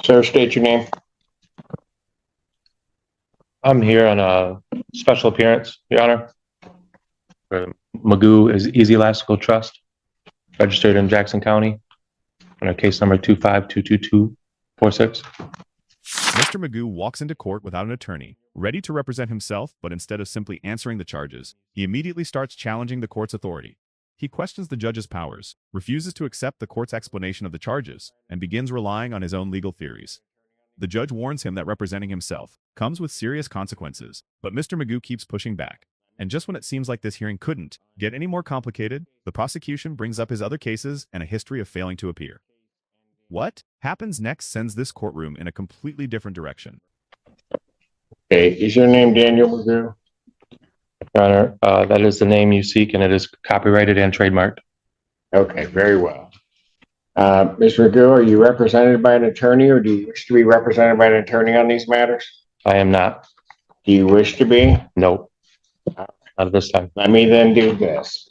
Sir, state your name. I'm here on a special appearance, Your Honor. For Magoo is Easy Elastical Trust, registered in Jackson County, on a case number 2522246. Mr. Magoo walks into court without an attorney, ready to represent himself, but instead of simply answering the charges, he immediately starts challenging the court's authority. He questions the judge's powers, refuses to accept the court's explanation of the charges, and begins relying on his own legal theories. The judge warns him that representing himself comes with serious consequences, but Mr. Magoo keeps pushing back. And just when it seems like this hearing couldn't get any more complicated, the prosecution brings up his other cases and a history of failing to appear. What happens next sends this courtroom in a completely different direction. Okay, is your name Daniel Magoo? Your Honor, that is the name you seek, and it is copyrighted and trademarked. Okay, very well. Mr. Magoo, are you represented by an attorney, or do you wish to be represented by an attorney on these matters? I am not. Do you wish to be? No, not at this time. Let me then do this.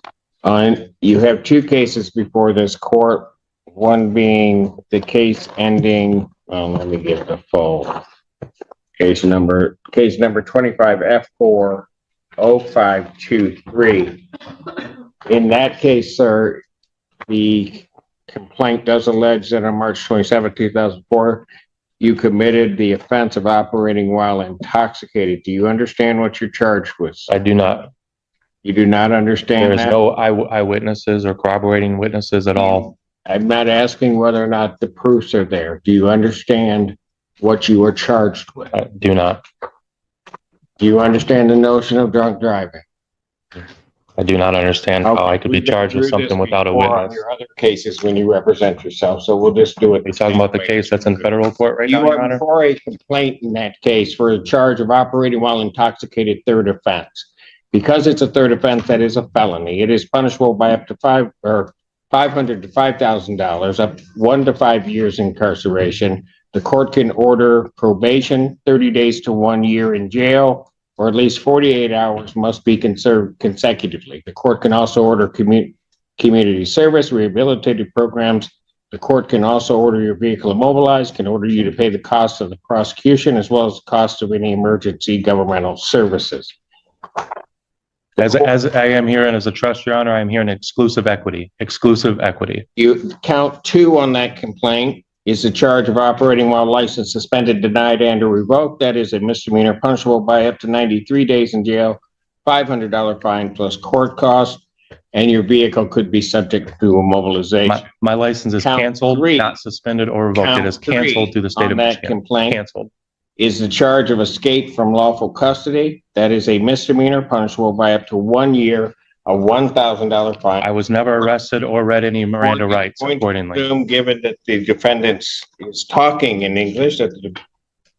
You have two cases before this court, one being the case ending, let me get the full case number 25F40523. In that case, sir, the complaint does allege that on March 27, 2004, you committed the offense of operating while intoxicated. Do you understand what you're charged with? I do not. You do not understand that? There is no eyewitnesses or corroborating witnesses at all. I'm not asking whether or not the proofs are there. Do you understand what you are charged with? I do not. Do you understand the notion of drunk driving? I do not understand how I could be charged with something without a witness. On your other cases when you represent yourself, so we'll just do it. You're talking about the case that's in federal court right now, You Your are Honor? before a complaint in that case for a charge of operating while intoxicated, third offense. Because it's a third offense, that is a felony. It is punishable by up to $500 to $5,000, up 1 to 5 years incarceration. The court can order probation, 30 days to 1 year in jail, or at least 48 hours must be conserved consecutively. The court can also order community service, rehabilitative programs. The court can also order your vehicle immobilized, can order you to pay the cost of the prosecution, as well as the cost of any emergency governmental services. As I am here and as a trust, Your Honor, I am here in exclusive equity. Exclusive equity. You count 2 on that complaint is the charge of operating while license suspended, denied, and or revoked. That is a misdemeanor punishable by up to 93 days in jail, $500 fine plus court costs, and your vehicle could be subject to immobilization. My license is canceled, not suspended or revoked. It is canceled through the state of Michigan. Complaint canceled. Is the charge of escape from lawful custody. That is a misdemeanor punishable by up to 1 year, a $1,000 fine. I was never arrested or read any Miranda rights accordingly. Given that the defendant is talking in English, that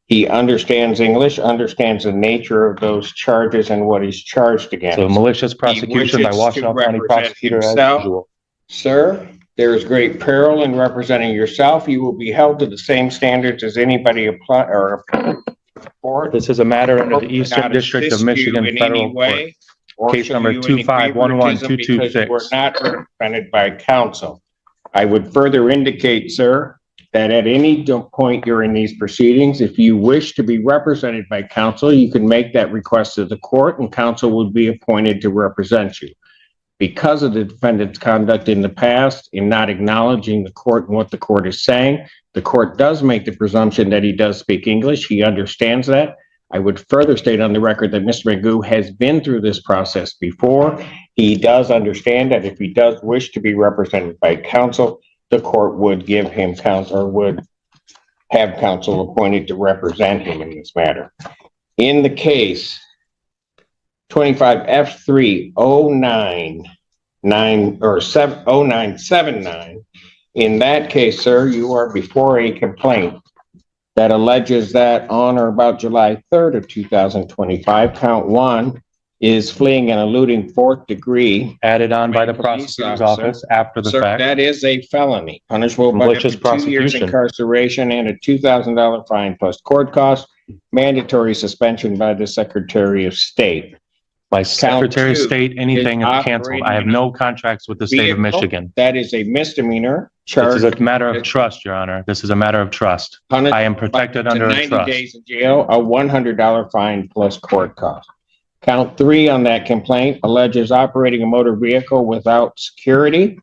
he understands English, understands the nature of those charges and what he's charged against. So malicious prosecution by Washington County prosecutor as usual. Sir, there is great peril in representing yourself. You will be held to the same standards as anybody apply or for. This is a matter under the Eastern District of Michigan Federal Court. Case number 2511226. We're not represented by counsel. I would further indicate, sir, that at any point during these proceedings, if you wish to be represented by counsel, you can make that request to the court and counsel would be appointed to represent you. Because of the defendant's conduct in the past, in not acknowledging the court and what the court is saying, the court does make the presumption that he does speak English. He understands that. I would further state on the record that Mr. Magoo has been through this process before. He does understand that if he does wish to be represented by counsel, the court would give him counsel or would have counsel appointed to represent him in this matter. In the case 25F30979, in that case, sir, you are before a complaint that alleges that on or about July 3rd of 2025, count 1 is fleeing and eluding 4th degree. Added on by the prosecutor's office after the fact. That is a felony, punishable by malicious 2 years incarceration and a $2,000 fine plus court costs, mandatory suspension by the Secretary of State. My Secretary of State, anything is canceled. I have no contracts with the state of Michigan. That is a misdemeanor This charged. is a matter of trust, Your Honor. This is a matter of trust. punished I am protected by up to under a 90 trust. days in jail, a $100 fine plus court costs. Count 3 on that complaint alleges operating a motor vehicle without security.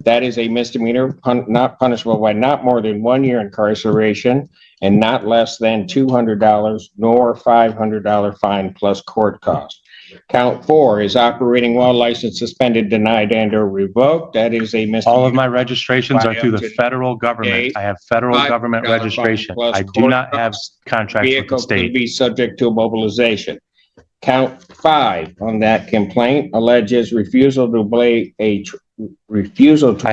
That is a misdemeanor, not punishable by not more than 1 year incarceration and not less than $200 nor $500 fine plus court costs. Count 4 is operating while license suspended, denied, and or revoked. That is a misdemeanor. All of my registrations are through the federal government. I have federal government registration. I do not have contracts with the Vehicle could state. be subject to mobilization. Count 5 on that complaint alleges refusal to obey I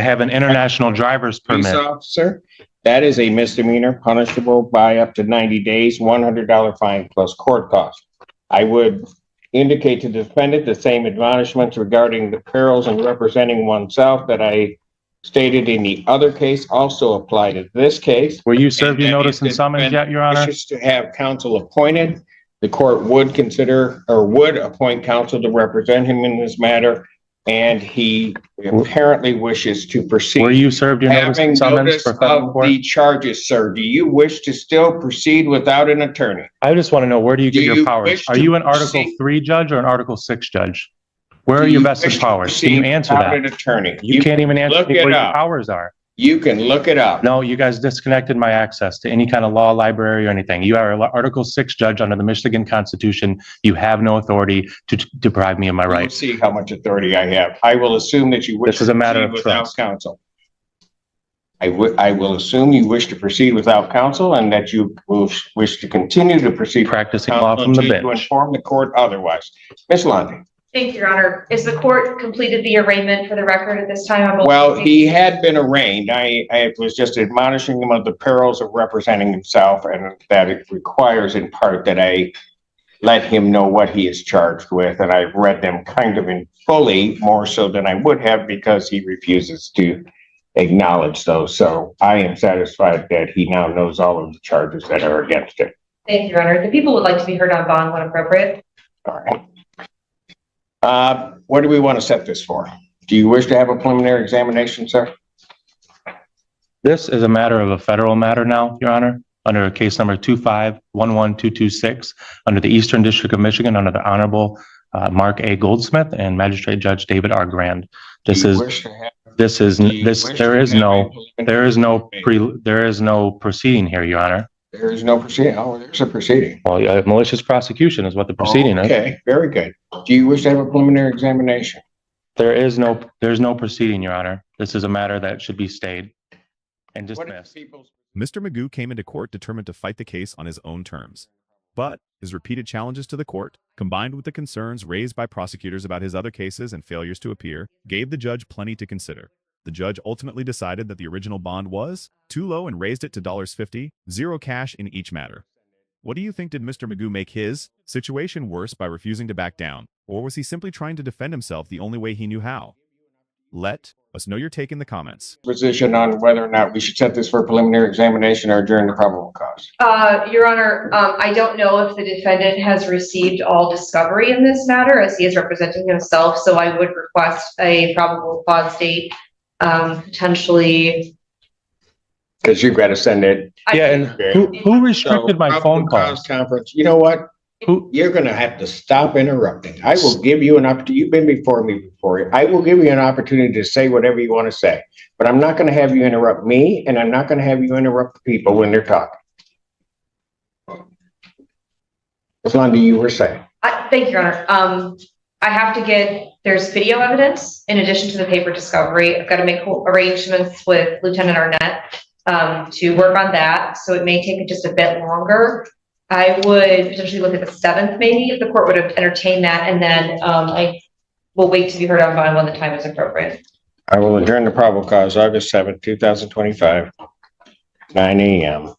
have an international driver's police permit. officer. That is a misdemeanor punishable by up to 90 days, $100 fine plus court costs. I would indicate to the defendant the same admonishments regarding the perils in representing oneself that I stated in the other case also apply to this case. Were you served your And notice if and the summons yet, Your defendant Honor? wishes to have counsel appointed, the court would consider or would appoint counsel to represent him in this matter, and he apparently wishes to proceed. Were you served your notice Having and summons notice for federal of court? the charges, sir, do you wish to still proceed without an attorney? I just want to know, where do you get Do your you powers? wish Are to you an Article proceed? 3 judge or an Article 6 judge? Where are Do your you vested wish to powers? Can you proceed answer without that? an attorney? You can't even answer look me it what your up. powers are. You can look it up. No, you guys disconnected my access to any kind of law library or anything. You are an Article 6 judge under the Michigan Constitution. You have no authority to deprive me of my We'll rights. see how much authority I have. I will assume that you wish This is a to matter proceed of without trust. counsel. I will assume you wish to proceed without counsel and that you will wish to continue to proceed. Practicing law from the until you bench. inform the court otherwise. Ms. Lundy. Thank you, Your Honor. Is the court completed the arraignment for the record at this time? Well, he had been arraigned. I was just admonishing him of the perils of representing himself and that it requires in part that I let him know what he is charged with. And I've read them kind of in fully, more so than I would have because he refuses to acknowledge those. So I am satisfied that he now knows all of the charges that are against him. Thank you, Your Honor. The people would like to be heard on bond when appropriate. All right. What do we want to set this for? Do you wish to have a preliminary examination, sir? This is a matter of a federal matter now, Your Honor, under case number 2511226, under the Eastern District of Michigan, under the Honorable Mark A. Goldsmith and Magistrate Judge David R. Grand. There is no proceeding here, Your Honor. There is no proceeding. Oh, there's a proceeding. Well, malicious prosecution is what the proceeding is. Okay, very good. Do you wish to have a preliminary examination? There's no proceeding, Your Honor. This is a matter that should be stayed and dismissed. Mr. Magoo came into court determined to fight the case on his own terms. But his repeated challenges to the court, combined with the concerns raised by prosecutors about his other cases and failures to appear, gave the judge plenty to consider. The judge ultimately decided that the original bond was too low and raised it to $50, zero cash in each matter. What do you think? Did Mr. Magoo make his situation worse by refusing to back down? Or was he simply trying to defend himself the only way he knew how? Let us know your take in the comments. Position on whether or not we should set this for a preliminary examination or adjourn the probable cause. Your Honor, I don't know if the defendant has received all discovery in this matter as he is representing himself, so I would request a probable cause date, potentially. Because you've got to send it. Yeah, and who restricted my phone calls? Conference. You know what? You're going to have to stop interrupting. I will give you an opportunity. You've been before me before. I will give you an opportunity to say whatever you want to say, but I'm not going to have you interrupt me, and I'm not going to have you interrupt the people when they're talking. Ms. Lundy, you were saying. Thank you, Your Honor. I have to there's video evidence in addition to the paper discovery. I've got to make arrangements with Lieutenant Arnett to work on that. So it may take just a bit longer. I would potentially look at the 7th, maybe, if the court would have entertained that. And then I will wait to be heard on bond when the time is appropriate. I will adjourn the probable cause August 7th, 2025, 9 a.m.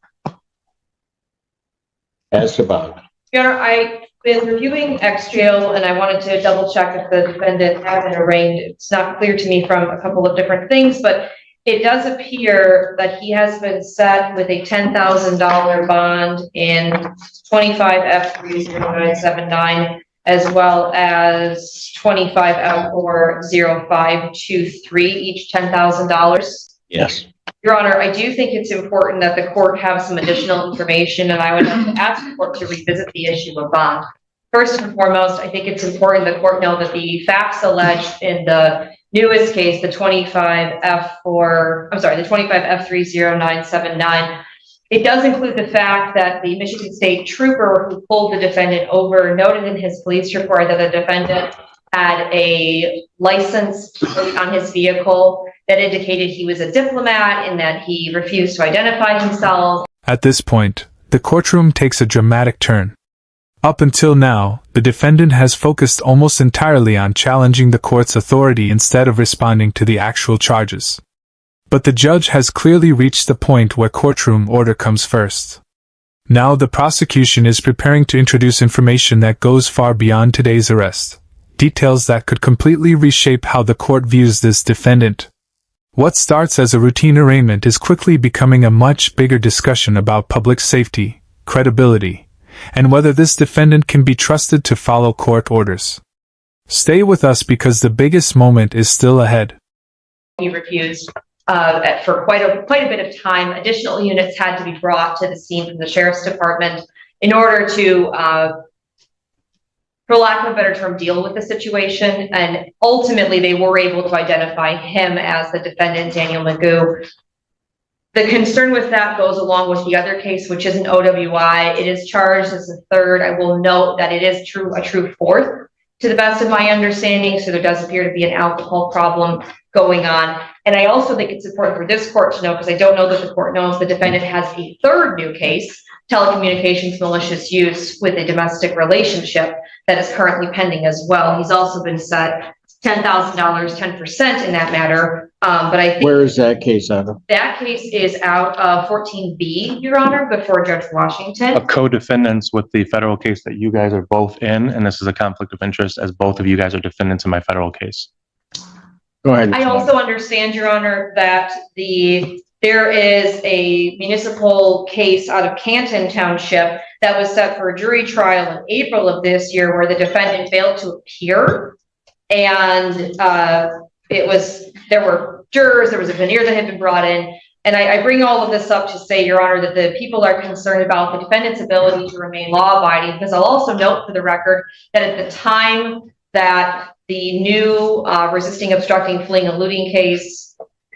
As to bond. Your Honor, I've been reviewing ex-jail and I wanted to double check if the defendant has been arraigned. It's not clear to me from a couple of different things, but it does appear that he has been set with a $10,000 bond in 25F30979, as well as 25F40523, each $10,000. Yes. Your Honor, I do think it's important that the court have some additional information, and I would like to ask the court to revisit the issue of bond. First and foremost, I think it's important the court know that the facts alleged in the newest case, the 25F30979, it does include the fact that the Michigan State trooper who pulled the defendant over noted in his police report that the defendant had a license on his vehicle that indicated he was a diplomat and that he refused to identify himself. At this point, the courtroom takes a dramatic turn. Up until now, the defendant has focused almost entirely on challenging the court's authority instead of responding to the actual charges. But the judge has clearly reached the point where courtroom order comes first. Now the prosecution is preparing to introduce information that goes far beyond today's arrest. Details that could completely reshape how the court views this defendant. What starts as a routine arraignment is quickly becoming a much bigger discussion about public safety, credibility, and whether this defendant can be trusted to follow court orders. Stay with us because the biggest moment is still ahead. He refused for quite a bit of time. Additional units had to be brought to the scene from the sheriff's department in order to for lack of a better term, deal with the situation. And ultimately, they were able to identify him as the defendant, Daniel Magoo. The concern with that goes along with the other case, which is an OWI. It is charged as a third. I will note that it is a true fourth, to the best of my understanding. So there does appear to be an alcohol problem going on. And I also think it's important for this court to know, because I don't know that the court knows, the defendant has a third new case, telecommunications malicious use with a domestic relationship, that is currently pending as well. He's also been set $10,000, 10% in that matter. But I think— Where is that case out of? That case is out of 14B, Your Honor, before Judge Washington. A co-defendants with the federal case that you guys are both in, and this is a conflict of interest as both of you guys are defendants in my federal case. Go ahead. I also understand, Your Honor, that there is a municipal case out of Canton Township that was set for a jury trial in April of this year, where the defendant failed to appear. And there were jurors, there was a veneer that had been brought in. And I bring all of this up to say, Your Honor, that the people are concerned about the defendant's ability to remain law-abiding, because I'll also note for the record that at the time that the new resisting, obstructing, fleeing, eluding case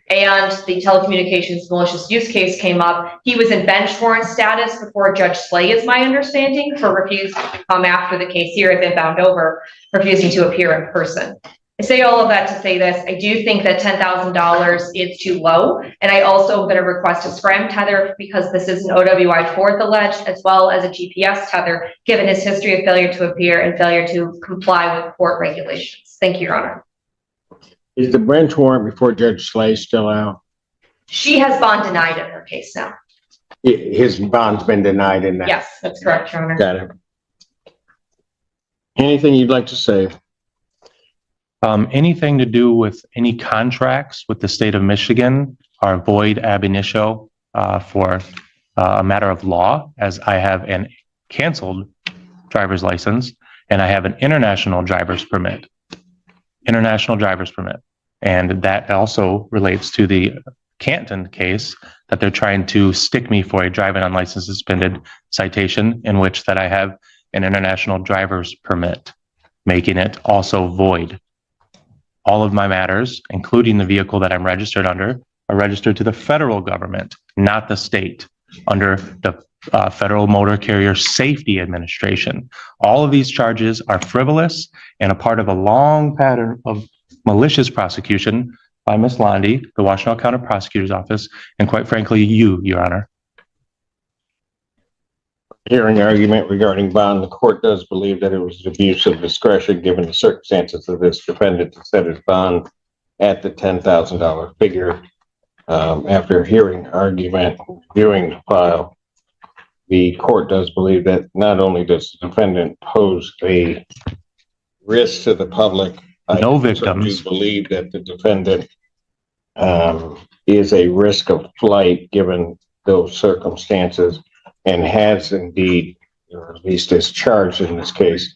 and the telecommunications malicious use case came up, he was in bench warrant status before Judge Slay, is my understanding, for refusing to come after the case here had been bound over, refusing to appear in person. I say all of that to say this: I do think that $10,000 is too low, and I also am going to request a scram tether, because this is an OWI fourth alleged, as well as a GPS tether, given his history of failure to appear and failure to comply with court regulations. Thank you, Your Honor. Is the bench warrant before Judge Slay still out? She has bond denied in her case now. His bond's been denied in that? Yes, that's correct, Your Honor. Got it. Anything you'd like to say? Anything to do with any contracts with the state of Michigan are void ab initio for a matter of law, as I have an canceled driver's license and I have an international driver's permit. And that also relates to the Canton case that they're trying to stick me for a driving unlicensed suspended citation, in which that I have an international driver's permit, making it also void. All of my matters, including the vehicle that I'm registered under, are registered to the federal government, not the state, under the Federal Motor Carrier Safety Administration. All of these charges are frivolous and a part of a long pattern of malicious prosecution by Ms. Londy, the Washtenaw County Prosecutor's Office, and quite frankly, you, Your Honor. Hearing argument regarding bond, the court does believe that it was an abuse of discretion, given the circumstances of this defendant, to set his bond at the $10,000 figure. After hearing argument, viewing the file, the court does believe that not only does the defendant pose a risk to the public, no victims, believe that the defendant is a risk of flight given those circumstances, and has indeed, or at least is charged in this case,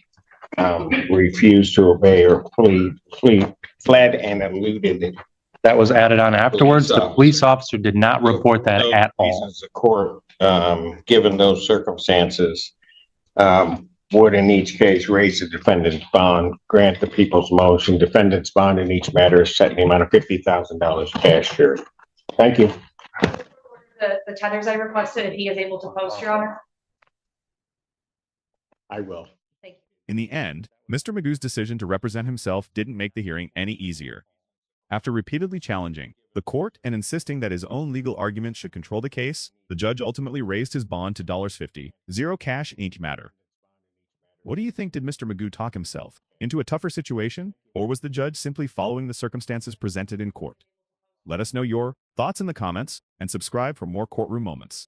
refused to obey or fled and eluded That was added on afterwards. The police officer did not report that Those at all. reasons the court, given those circumstances, would in each case raise the defendant's bond, grant the people's motion. Defendant's bond in each matter is set in the amount of $50,000 cash here. Thank you. The tethers I requested, if he is able to post, Your Honor. I will. Thank you. In the end, Mr. Magoo's decision to represent himself didn't make the hearing any easier. After repeatedly challenging the court and insisting that his own legal arguments should control the case, the judge ultimately raised his bond to $50, zero cash in each matter. What do you think? Did Mr. Magoo talk himself into a tougher situation, or was the judge simply following the circumstances presented in court? Let us know your thoughts in the comments and subscribe for more courtroom moments.